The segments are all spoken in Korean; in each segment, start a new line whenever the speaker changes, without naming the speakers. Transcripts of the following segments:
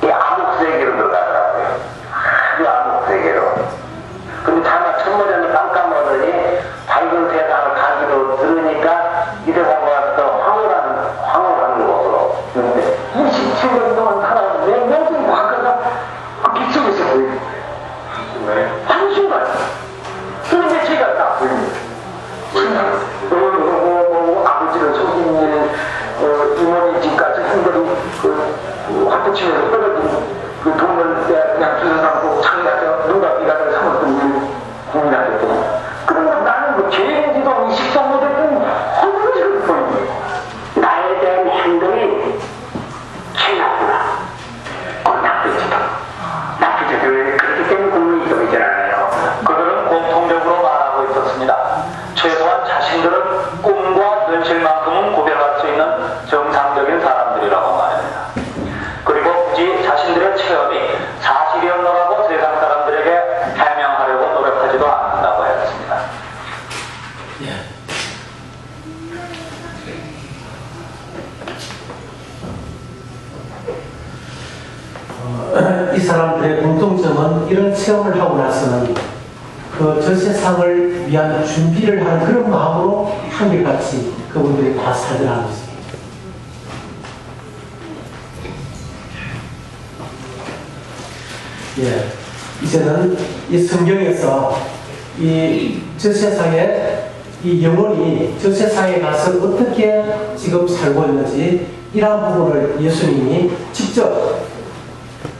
이 암흑세계로 들어가더라고요. 아주 암흑세계로. 근데 다만 첫머리는 깜깜하더니 밝은 세상을 가기로 들으니까 이 세상과 또 황홀한 곳으로. 근데 27년 동안 살았는데 내 명성이 바뀌어서 그 빛 속에서 보이는 거예요. 한순간. 그런데 제가 딱 보입니다. 아버지를 속인 일, 이모님 집까지 흔들이 화투치면서 떨어진 그 돈을 그냥 주워 담고 창의하서 누가 비가를 삼았던 일 고민하겠더니 그러면 나는 뭐 죄인지도 의식도 못했던 헛소리를 보입니다. 나에 대한 행동이 죄났구나. 나쁘지도. 그렇기 때문에 국민이 이동이잖아요. 그들은 공통적으로 말하고 있었습니다. 최소한 자신들은 꿈과 현실만큼은 구별할 수 있는 정상적인 사람들이라고 말합니다. 그리고 굳이 자신들의 체험이 사실이었노라고 세상 사람들에게 해명하려고 노력하지도 않는다고 했습니다.
이 사람들의 공통점은 이런 체험을 하고 나서는 저 세상을 위한 준비를 하는 그런 마음으로 한결같이 그분들이 다 살더라는 것입니다. 이제는 이 성경에서 저 세상에 이 영혼이 저 세상에 가서 어떻게 지금 살고 있는지 이러한 부분을 예수님이 직접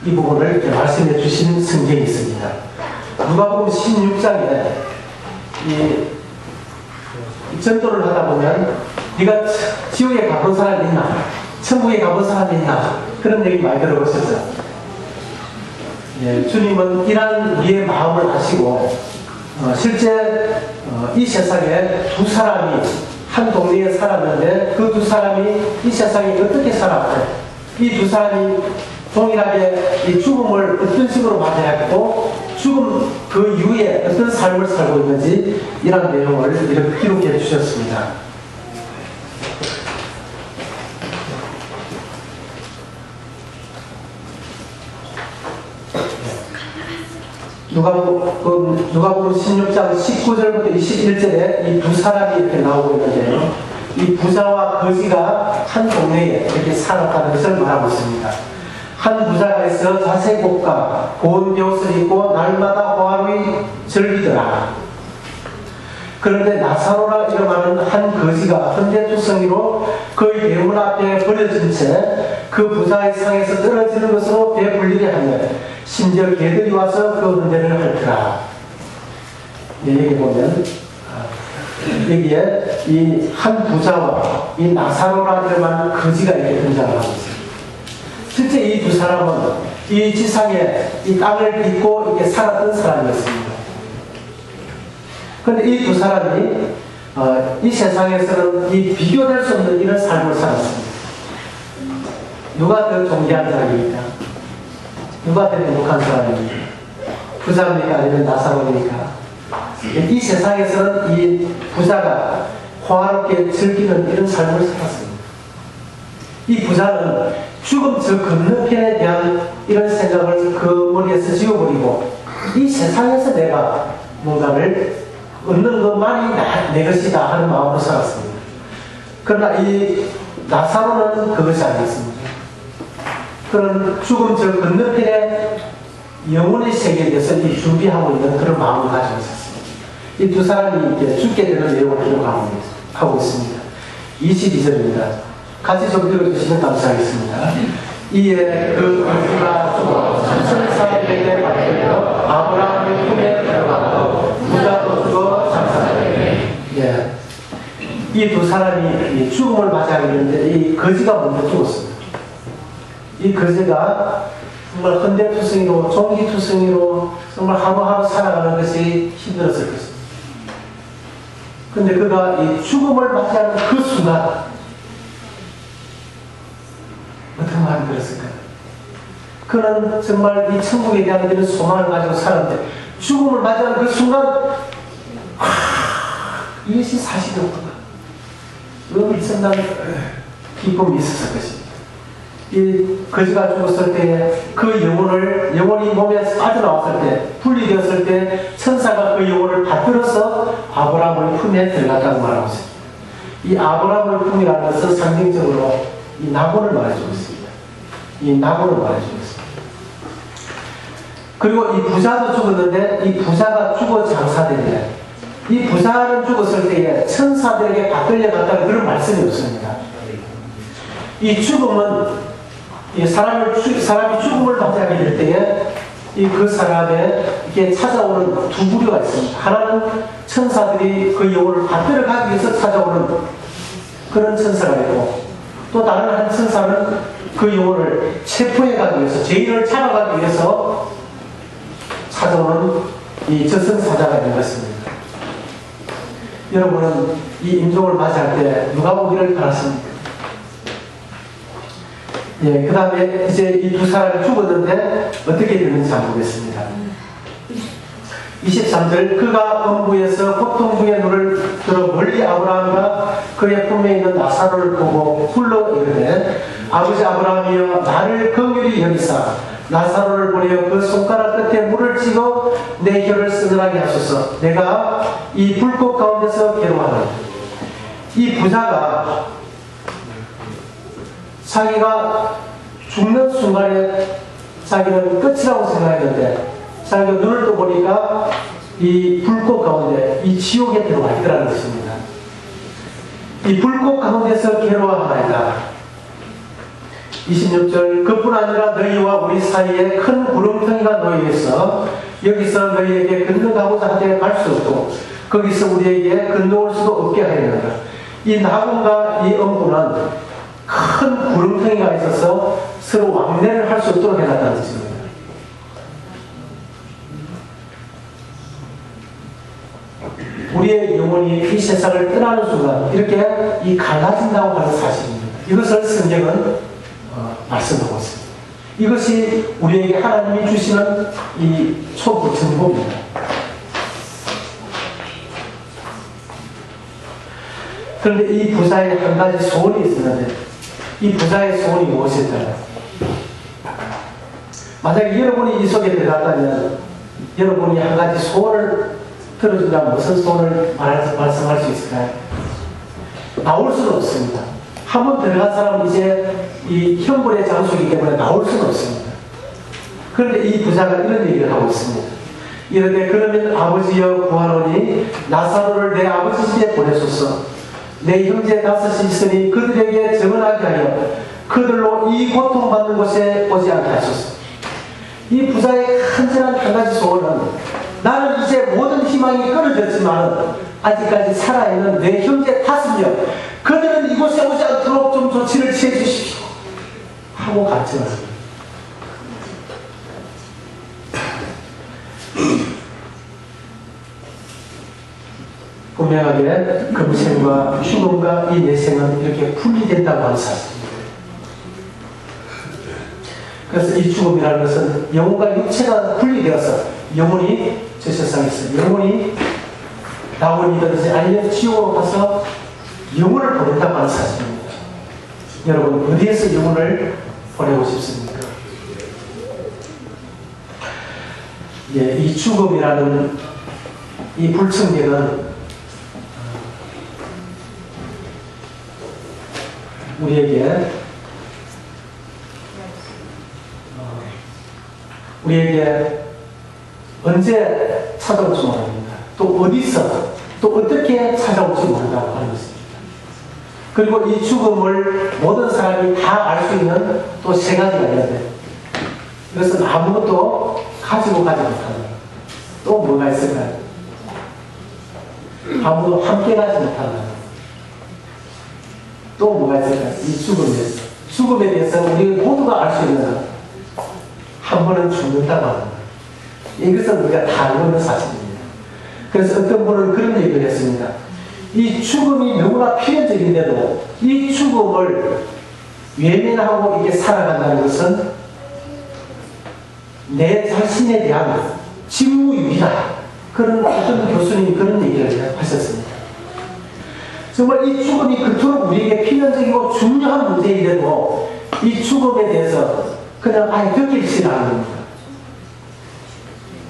이 부분을 이렇게 말씀해 주신 성경이 있습니다. 누가복음 16장에 이 전도를 하다 보면 네가 지옥에 가본 사람이 있나? 천국에 가본 사람이 있나? 그런 얘기 많이 들어보셨죠? 주님은 이러한 우리의 마음을 아시고 실제 이 세상에 두 사람이 한 동네에 살았는데 그 두 사람이 이 세상에 어떻게 살았고 이 두 사람이 동일하게 이 죽음을 어떤 식으로 맞이했고 죽음 그 이후에 어떤 삶을 살고 있는지 이런 내용을 이렇게 기록해 주셨습니다. 누가복음 16장 19절부터 21절에 이 두 사람이 이렇게 나오고 있는데요. 이 부자와 거지가 한 동네에 이렇게 살았다는 것을 말하고 있습니다. 한 부자가 있어 자색 옷과 고운 벼옷을 입고 날마다 호화로이 즐기더라. 그런데 나사로라 이름하는 한 거지가 현대투성이로 그의 대문 앞에 버려진 채 그 부자의 상에서 떨어지는 것으로 배불리게 하며 심지어 개들이 와서 그 은혜를 핥더라. 여기 보면 여기에 이 한 부자와 이 나사로라 이름하는 거지가 이렇게 등장을 하고 있습니다. 실제 이 두 사람은 이 지상에 이 땅을 딛고 이렇게 살았던 사람이었습니다. 그런데 이 두 사람이 이 세상에서는 이 비교될 수 없는 이런 삶을 살았습니다. 누가 더 존귀한 사람입니까? 누가 더 행복한 사람입니까? 부자입니까? 아니면 나사로입니까? 이 세상에서는 이 부자가 호화롭게 즐기는 이런 삶을 살았습니다. 이 부자는 죽음 저 건너편에 대한 이런 생각을 그 머리에서 지워버리고 이 세상에서 내가 뭔가를 얻는 것만이 내 것이다 하는 마음으로 살았습니다. 그러나 이 나사로는 그것이 아니었습니다. 그런 죽음 저 건너편에 영혼의 세계에 대해서 준비하고 있는 그런 마음을 가지고 있었습니다. 이 두 사람이 이제 죽게 되는 내용을 기록하고 있습니다. 22절입니다. 같이 좀 읽어주시면 감사하겠습니다. 이에 그 거지가 죽어 천사에게 받들려 아브라함의 품에 들어가고 부자도 죽어 장사되니 이 두 사람이 죽음을 맞이하게 되는데 이 거지가 먼저 죽었습니다. 이 거지가 정말 헌대투성이로 종기투성이로 정말 하루하루 살아가는 것이 힘들었을 것입니다. 그런데 그가 이 죽음을 맞이하는 그 순간 어떤 마음이 들었을까요? 그는 정말 이 천국에 대한 이런 소망을 가지고 살았는데 죽음을 맞이하는 그 순간 이것이 사실이었구나. 엄청난 기쁨이 있었을 것입니다. 이 거지가 죽었을 때 그 영혼이 몸에서 빠져나왔을 때, 분리되었을 때 천사가 그 영혼을 받들어서 아브라함의 품에 들어갔다고 말하고 있습니다. 이 아브라함의 품이라는 것은 상징적으로 이 낙원을 말해주고 있습니다. 이 낙원을 말해주고 있습니다. 그리고 이 부자도 죽었는데 이 부자가 죽어 장사되네. 이 부자는 죽었을 때에 천사들에게 받들려갔다는 그런 말씀이 없습니다. 이 죽음은 이 사람이 죽음을 맞이하게 될 때에 그 사람에 이렇게 찾아오는 두 부류가 있습니다. 하나는 천사들이 그 영혼을 받들어 가기 위해서 찾아오는 그런 천사가 있고, 또 다른 한 천사는 그 영혼을 체포해 가기 위해서, 죄인을 잡아가기 위해서 찾아오는 이 저승사자가 있는 것입니다. 여러분은 이 임종을 맞이할 때 누가 오기를 바랐습니까? 예, 그 다음에 이제 이 두 사람이 죽었는데 어떻게 되는지 한번 보겠습니다. 23절, 그가 음부에서 고통 중에 눈을 들어 멀리 아브라함과 그의 품에 있는 나사로를 보고 불러 이르되, 아버지 아브라함이여 나를 긍휼히 여기사 나사로를 보내어 그 손가락 끝에 물을 찍어 내 혀를 쓰늘하게 하소서. 내가 이 불꽃 가운데서 괴로워하노라. 이 부자가 자기가 죽는 순간에 자기는 끝이라고 생각했는데, 자기가 눈을 떠보니까 이 불꽃 가운데 이 지옥에 들어가 있더라는 것입니다. 이 불꽃 가운데서 괴로워하나이다. 26절, 그뿐 아니라 너희와 우리 사이에 큰 구름텅이가 놓여있어 여기서 너희에게 건너가고자 하되 갈 수 없고 거기서 우리에게 건너올 수도 없게 하였느니라. 이 낙원과 이 음부는 큰 구름텅이가 있어서 서로 왕래를 할 수 없도록 해놨다는 것입니다. 우리의 영혼이 이 세상을 떠나는 순간 이렇게 이 갈라진다고 하는 사실입니다. 이것을 성경은 말씀하고 있습니다. 이것이 우리에게 하나님이 주시는 이 초부 정보입니다. 그런데 이 부자의 한 가지 소원이 있었는데, 이 부자의 소원이 무엇일까요? 만약에 여러분이 이 속에 들어갔다면 여러분이 한 가지 소원을 들어준다면 무슨 소원을 말씀할 수 있을까요? 나올 수는 없습니다. 한번 들어간 사람은 이제 이 형벌의 장소이기 때문에 나올 수는 없습니다. 그런데 이 부자가 이런 얘기를 하고 있습니다. 이런데 그러면 아버지여 구하노니 나사로를 내 아버지 집에 보내소서. 내 형제 다섯이 있으니 그들에게 증언하게 하여 그들로 이 고통받는 곳에 오지 않게 하소서. 이 부자의 간절한 한 가지 소원은, 나는 이제 모든 희망이 끊어졌지만 아직까지 살아있는 내 형제 5명, 그들은 이곳에 오지 않도록 좀 조치를 취해 주십시오 하고 간청합니다. 분명하게 금생과 죽음과 이 내생은 이렇게 분리된다고 하는 사실입니다. 그래서 이 죽음이라는 것은 영혼과 육체가 분리되어서 영혼이 저 세상에서 영혼이 낙원이든지 아니면 지옥으로 가서 영혼을 보낸다고 하는 사실입니다. 여러분, 어디에서 영혼을 보내고 싶습니까? 예, 이 죽음이라는 이 불청객은 우리에게 언제 찾아올지 모릅니다. 또 어디서 또 어떻게 찾아올지 모른다고 하는 것입니다. 그리고 이 죽음을 모든 사람이 다 알 수 있는 또 세 가지가 있는데, 이것은 아무것도 가지고 가지 못한다. 또 뭐가 있을까요? 아무도 함께 가지 못한다. 또 뭐가 있을까요? 이 죽음에 대해서 우리 모두가 알 수 있는 것. 한 번은 죽는다고 합니다. 이것은 우리가 다 알고 있는 사실입니다. 그래서 어떤 분은 그런 얘기를 했습니다. 이 죽음이 너무나 필연적인데도 이 죽음을 외면하고 이렇게 살아간다는 것은 내 자신에 대한 직무유기다. 그런 어떤 교수님이 그런 얘기를 하셨습니다. 정말 이 죽음이 그토록 우리에게 필연적이고 중요한 문제인데도 이 죽음에 대해서 그냥 아예 듣기를 싫어하는 겁니다.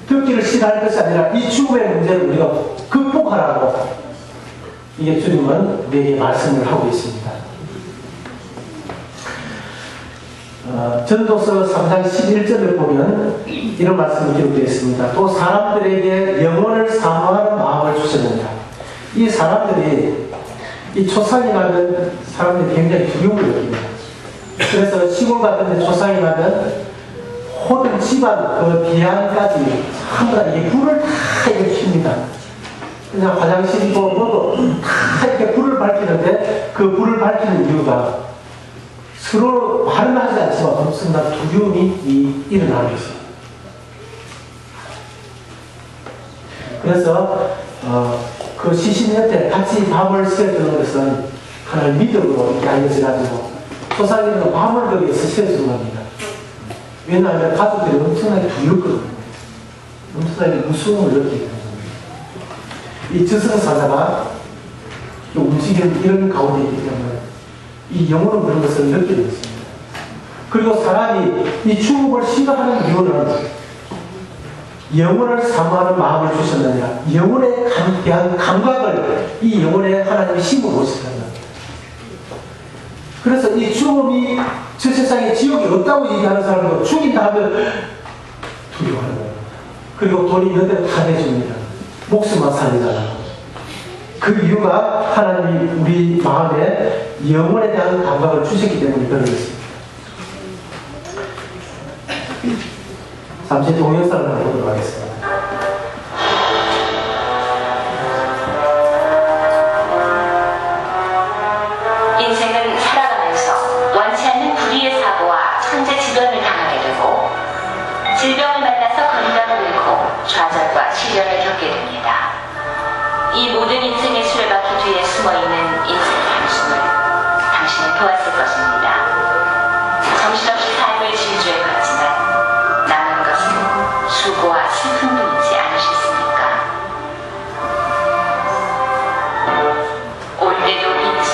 듣기를 싫어할 것이 아니라 이 죽음의 문제를 우리가 극복하라고 이게 주님은 우리에게 말씀을 하고 있습니다. 전도서 3장 11절을 보면 이런 말씀이 기록되어 있습니다. 또 사람들에게 영혼을 사모하는 마음을 주셨느니라. 이 사람들이 이 초상이 나면 사람들이 굉장히 두려움을 느낍니다. 그래서 시골 같은 데 초상이 나면 모든 집안 그 비양까지 전부 다 이게 불을 다 이렇게 킵니다. 그냥 화장실이고 뭐고 다 이렇게 불을 밝히는데 그 불을 밝히는 이유가 서로 말은 하지 않지만 엄청난 두려움이 일어나는 것입니다. 그래서 그 시신 옆에 같이 밤을 새워주는 것은 하나의 믿음으로 이렇게 알려져가지고 조상님은 밤을 거기에서 새워주는 겁니다. 왜냐하면 가족들이 엄청나게 두렵거든요. 엄청나게 무서움을 느끼게 되는 겁니다. 이 저승사자가 움직이는 이런 가운데 있기 때문에 이 영혼은 그런 것을 느끼게 됐습니다. 그리고 사람이 이 죽음을 싫어하는 이유는 영혼을 사모하는 마음을 주셨느냐, 영혼에 대한 감각을 이 영혼에 하나님이 심어놓으셨다는 겁니다. 그래서 이 죽음이 저 세상에 지옥이 없다고 얘기하는 사람도 죽인다 하면 두려워하는 거예요. 그리고 돈이 있는 대로 다 내줍니다. 목숨만 살리잖아요. 그 이유가 하나님이 우리 마음에 영혼에 대한 감각을 주셨기 때문에 그런 것입니다. 잠시 동영상을 한번 보도록 하겠습니다.
인생은 살아가면서 원치 않는 불의의 사고와 천재지변을 당하게 되고 질병을 만나서 건강을 잃고 좌절과 시련을 겪게 됩니다. 이 모든 인생의 수레바퀴 뒤에 숨어있는 인생의 한숨을 당신은 보았을 것입니다. 정신없이 삶을 질주해 갔지만 남은 것은 수고와 슬픔뿐이지 않으셨습니까? 올 때도 빈손,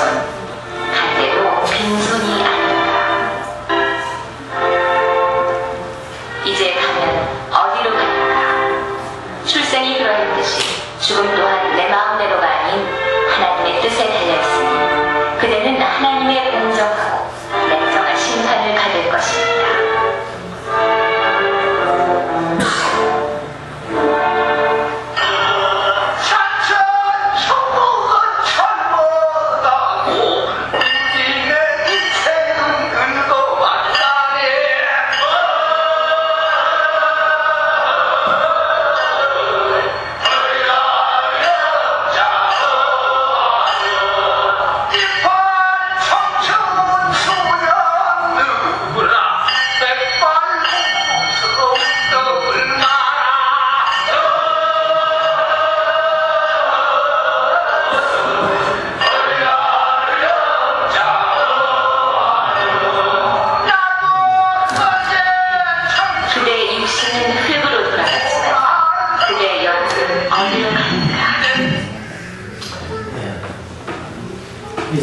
갈 때도 빈손이 아닌가. 이제 가면 어디로 갈까? 출생이 그러했듯이 죽음 또한 내 마음대로가 아닌 하나님의 뜻에 달려있으니 그대는 하나님의 공정하고 냉정한 심판을 받을 것입니다.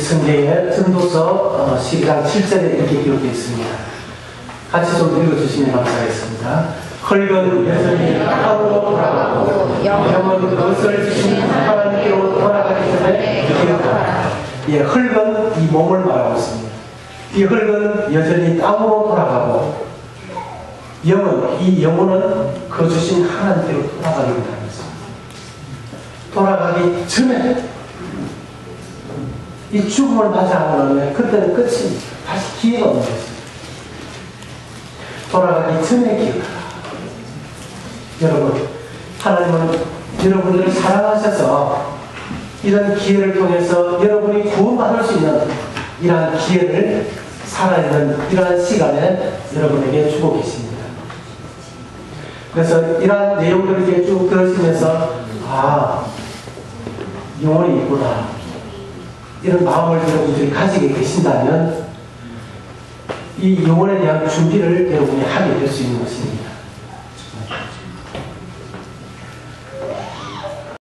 성경의 전도서 12장 7절에 이렇게 기록되어 있습니다. 같이 좀 읽어주시면 감사하겠습니다. 흙은 여전히 땅으로 돌아가고 영은 그것을 지신 하나님께로 돌아가기 전에 기억하라. 예, 흙은 이 몸을 말하고 있습니다. 이 흙은 여전히 땅으로 돌아가고 이 영혼은 그 주신 하나님께로 돌아가게 된다는 것입니다. 돌아가기 전에 이 죽음을 맞이하고 나면 그때는 끝입니다. 다시 기회가 없는 것입니다. 돌아가기 전에 기억하라. 여러분, 하나님은 여러분들을 사랑하셔서 이런 기회를 통해서 여러분이 구원받을 수 있는 이러한 기회를 살아있는 이러한 시간에 여러분에게 주고 계십니다. 그래서 이러한 내용들을 이렇게 쭉 들으시면서 영혼이 있구나, 이런 마음을 여러분들이 가지게 계신다면 이 영혼에 대한 준비를 여러분이 하게 될 수 있는 것입니다.